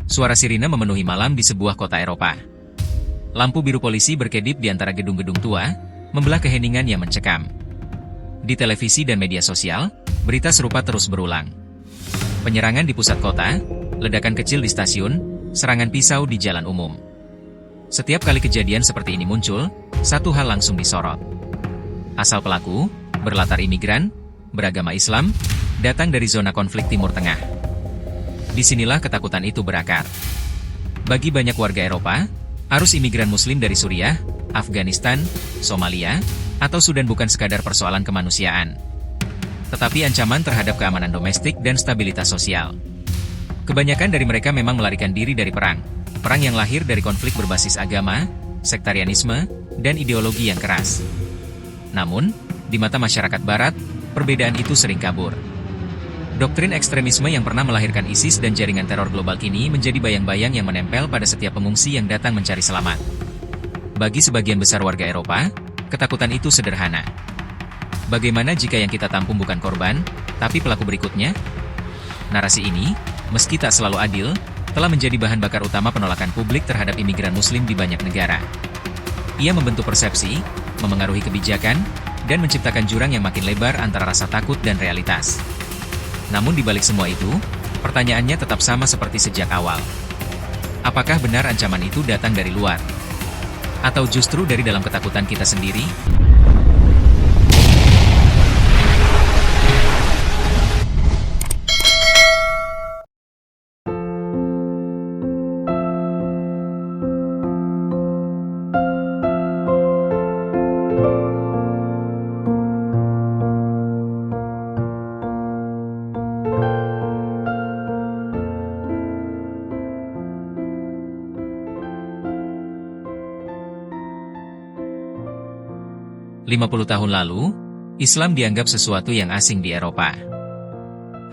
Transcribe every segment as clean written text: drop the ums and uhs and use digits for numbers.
Suara sirine memenuhi malam di sebuah kota Eropa. Lampu biru polisi berkedip di antara gedung-gedung tua, membelah keheningan yang mencekam. Di televisi dan media sosial, berita serupa terus berulang. Penyerangan di pusat kota, ledakan kecil di stasiun, serangan pisau di jalan umum. Setiap kali kejadian seperti ini muncul, satu hal langsung disorot. Asal pelaku, berlatar imigran, beragama Islam, datang dari zona konflik Timur Tengah. Disinilah ketakutan itu berakar. Bagi banyak warga Eropa, arus imigran Muslim dari Suriah, Afghanistan, Somalia, atau Sudan bukan sekadar persoalan kemanusiaan, tetapi ancaman terhadap keamanan domestik dan stabilitas sosial. Kebanyakan dari mereka memang melarikan diri dari perang yang lahir dari konflik berbasis agama, sektarianisme, dan ideologi yang keras. Namun, di mata masyarakat Barat, perbedaan itu sering kabur. Doktrin ekstremisme yang pernah melahirkan ISIS dan jaringan teror global kini menjadi bayang-bayang yang menempel pada setiap pengungsi yang datang mencari selamat. Bagi sebagian besar warga Eropa, ketakutan itu sederhana. Bagaimana jika yang kita tampung bukan korban, tapi pelaku berikutnya? Narasi ini, meski tak selalu adil, telah menjadi bahan bakar utama penolakan publik terhadap imigran Muslim di banyak negara. Ia membentuk persepsi, memengaruhi kebijakan, dan menciptakan jurang yang makin lebar antara rasa takut dan realitas. Namun di balik semua itu, pertanyaannya tetap sama seperti sejak awal. Apakah benar ancaman itu datang dari luar? Atau justru dari dalam ketakutan kita sendiri? 50 tahun lalu, Islam dianggap sesuatu yang asing di Eropa.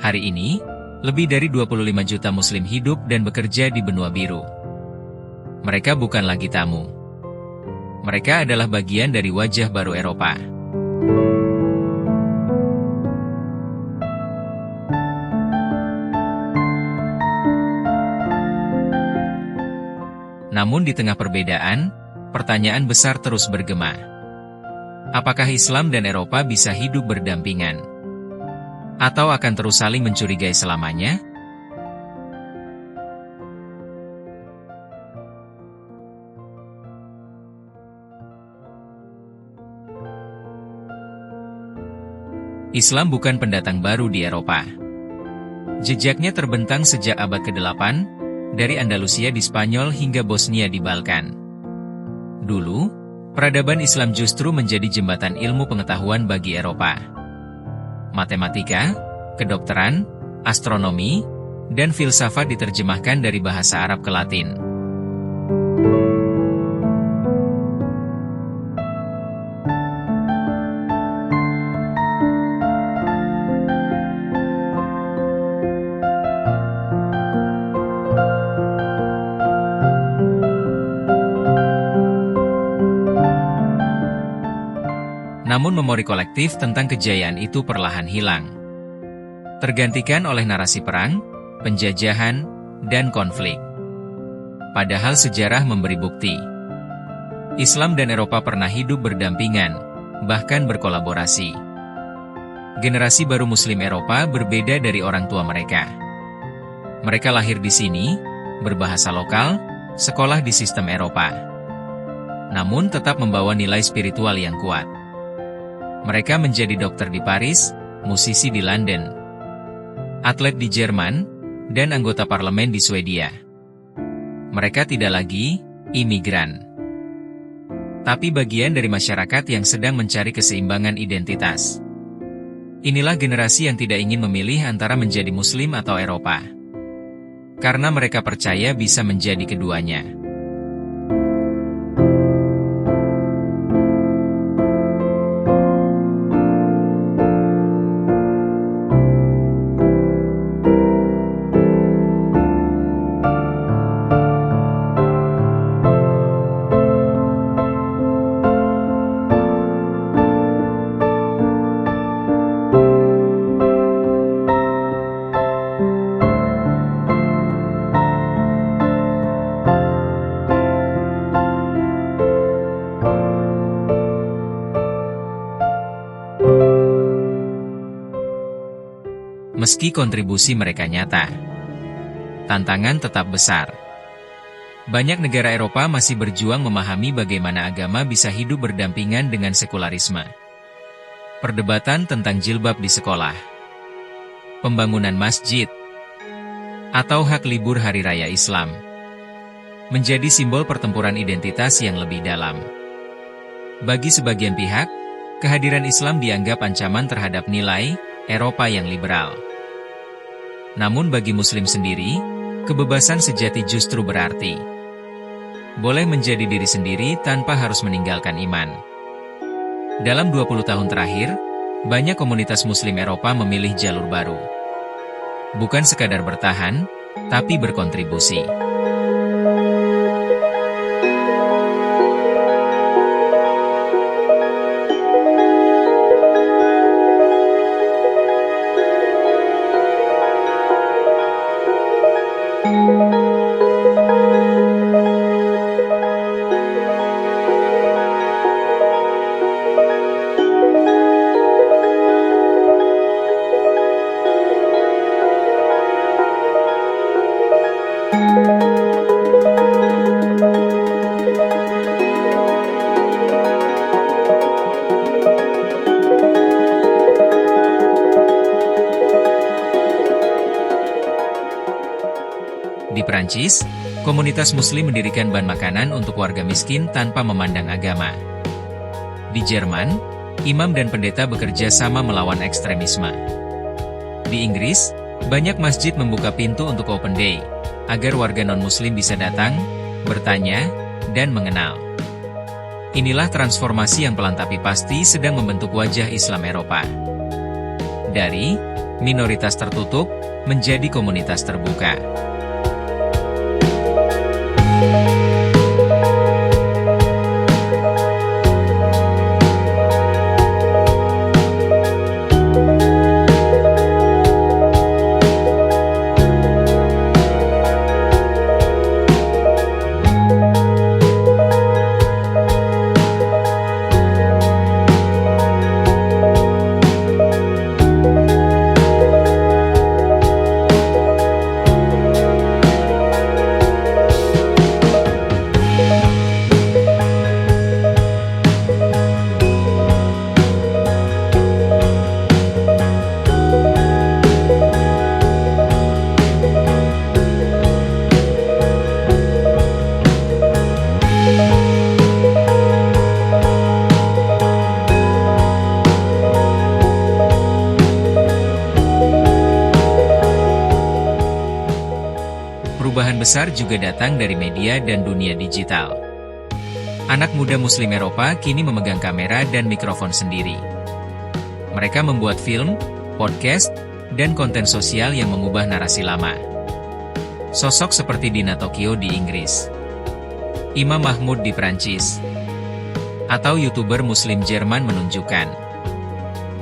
Hari ini, lebih dari 25 juta Muslim hidup dan bekerja di benua biru. Mereka bukan lagi tamu. Mereka adalah bagian dari wajah baru Eropa. Namun di tengah perbedaan, pertanyaan besar terus bergema. Apakah Islam dan Eropa bisa hidup berdampingan? Atau akan terus saling mencurigai selamanya? Islam bukan pendatang baru di Eropa. Jejaknya terbentang sejak abad ke-8, dari Andalusia di Spanyol hingga Bosnia di Balkan. Dulu, peradaban Islam justru menjadi jembatan ilmu pengetahuan bagi Eropa. Matematika, kedokteran, astronomi, dan filsafat diterjemahkan dari bahasa Arab ke Latin. Namun memori kolektif tentang kejayaan itu perlahan hilang. Tergantikan oleh narasi perang, penjajahan, dan konflik. Padahal sejarah memberi bukti. Islam dan Eropa pernah hidup berdampingan, bahkan berkolaborasi. Generasi baru Muslim Eropa berbeda dari orang tua mereka. Mereka lahir di sini, berbahasa lokal, sekolah di sistem Eropa. Namun tetap membawa nilai spiritual yang kuat. Mereka menjadi dokter di Paris, musisi di London, atlet di Jerman, dan anggota parlemen di Swedia. Mereka tidak lagi imigran, tapi bagian dari masyarakat yang sedang mencari keseimbangan identitas. Inilah generasi yang tidak ingin memilih antara menjadi Muslim atau Eropa, karena mereka percaya bisa menjadi keduanya. Meski kontribusi mereka nyata, tantangan tetap besar. Banyak negara Eropa masih berjuang memahami bagaimana agama bisa hidup berdampingan dengan sekularisme. Perdebatan tentang jilbab di sekolah, pembangunan masjid, atau hak libur Hari Raya Islam menjadi simbol pertempuran identitas yang lebih dalam. Bagi sebagian pihak, kehadiran Islam dianggap ancaman terhadap nilai Eropa yang liberal. Namun bagi Muslim sendiri, kebebasan sejati justru berarti boleh menjadi diri sendiri tanpa harus meninggalkan iman. Dalam 20 tahun terakhir, banyak komunitas Muslim Eropa memilih jalur baru. Bukan sekadar bertahan, tapi berkontribusi. Di Prancis, komunitas Muslim mendirikan bank makanan untuk warga miskin tanpa memandang agama. Di Jerman, imam dan pendeta bekerja sama melawan ekstremisme. Di Inggris, banyak masjid membuka pintu untuk Open Day, agar warga non-Muslim bisa datang, bertanya, dan mengenal. Inilah transformasi yang pelan tapi pasti sedang membentuk wajah Islam Eropa. Dari minoritas tertutup menjadi komunitas terbuka. Perubahan besar juga datang dari media dan dunia digital. Anak muda Muslim Eropa kini memegang kamera dan mikrofon sendiri. Mereka membuat film, podcast, dan konten sosial yang mengubah narasi lama. Sosok seperti Dina Tokyo di Inggris, Imam Mahmud di Prancis, atau YouTuber Muslim Jerman menunjukkan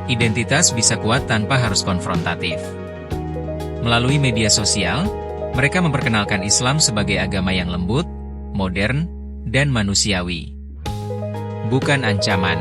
identitas bisa kuat tanpa harus konfrontatif. Melalui media sosial, mereka memperkenalkan Islam sebagai agama yang lembut, modern, dan manusiawi. Bukan ancaman.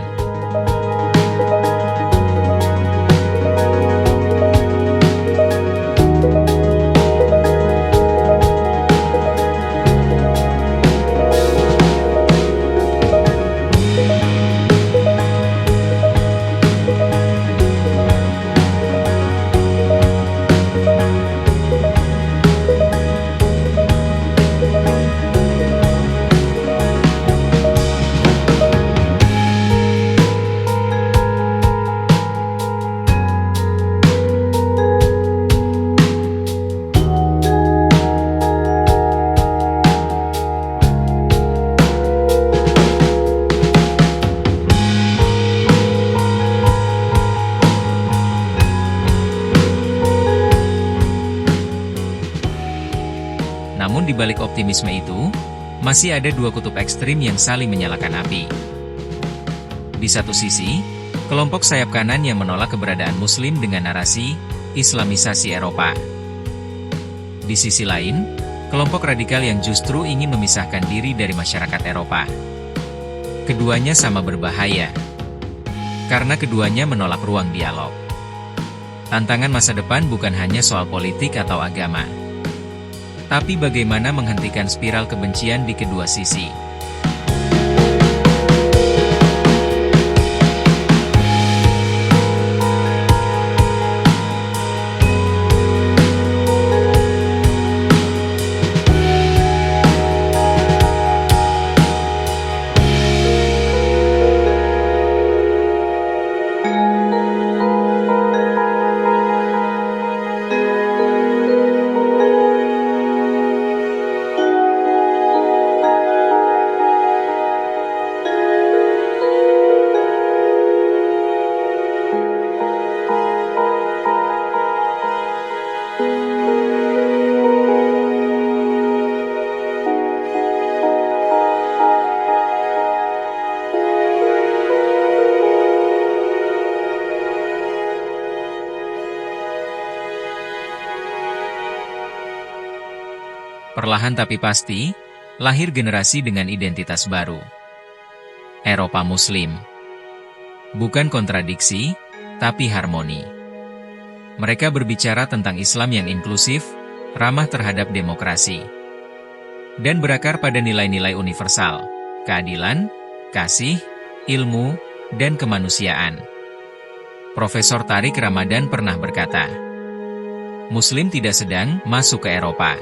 Namun di balik optimisme itu, masih ada dua kutub ekstrim yang saling menyalakan api. Di satu sisi, kelompok sayap kanan yang menolak keberadaan Muslim dengan narasi Islamisasi Eropa. Di sisi lain, kelompok radikal yang justru ingin memisahkan diri dari masyarakat Eropa. Keduanya sama berbahaya, karena keduanya menolak ruang dialog. Tantangan masa depan bukan hanya soal politik atau agama, tapi bagaimana menghentikan spiral kebencian di kedua sisi. Perlahan tapi pasti, lahir generasi dengan identitas baru. Eropa Muslim. Bukan kontradiksi, tapi harmoni. Mereka berbicara tentang Islam yang inklusif, ramah terhadap demokrasi, dan berakar pada nilai-nilai universal, keadilan, kasih, ilmu, dan kemanusiaan. Profesor Tariq Ramadan pernah berkata, Muslim tidak sedang masuk ke Eropa.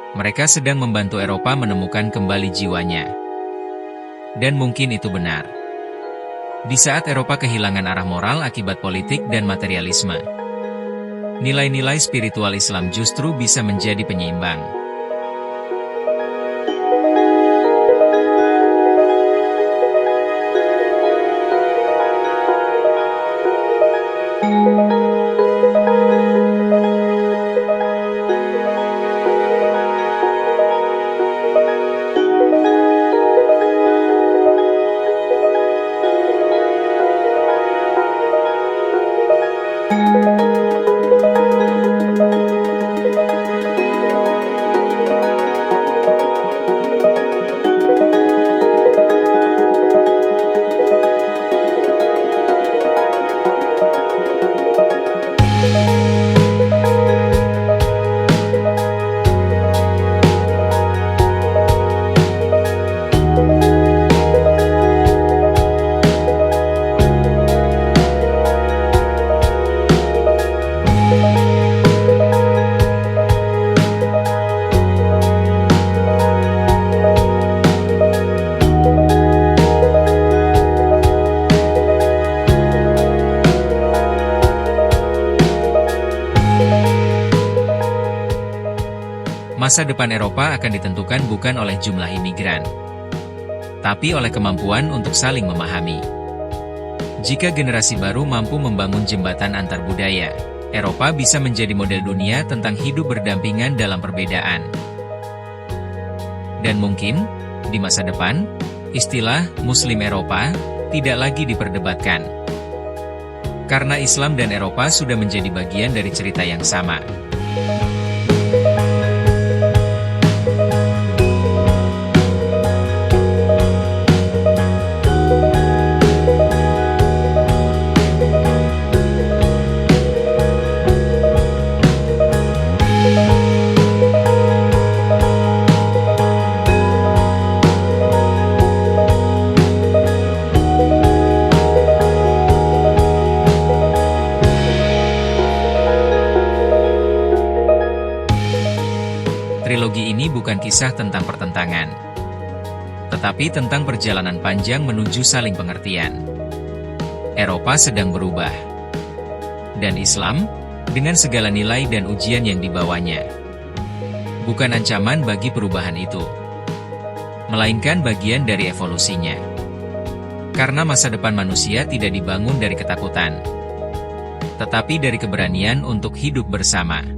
Mereka sedang membantu Eropa menemukan kembali jiwanya. Dan mungkin itu benar. Di saat Eropa kehilangan arah moral akibat politik dan materialisme, nilai-nilai spiritual Islam justru bisa menjadi penyeimbang. Masa depan Eropa akan ditentukan bukan oleh jumlah imigran, tapi oleh kemampuan untuk saling memahami. Jika generasi baru mampu membangun jembatan antar budaya, Eropa bisa menjadi model dunia tentang hidup berdampingan dalam perbedaan. Dan mungkin, di masa depan, istilah Muslim Eropa tidak lagi diperdebatkan. Karena Islam dan Eropa sudah menjadi bagian dari cerita yang sama. Trilogi ini bukan kisah tentang pertentangan, tetapi tentang perjalanan panjang menuju saling pengertian. Eropa sedang berubah, dan Islam, dengan segala nilai dan ujian yang dibawanya, bukan ancaman bagi perubahan itu, melainkan bagian dari evolusinya. Karena masa depan manusia tidak dibangun dari ketakutan, tetapi dari keberanian untuk hidup bersama.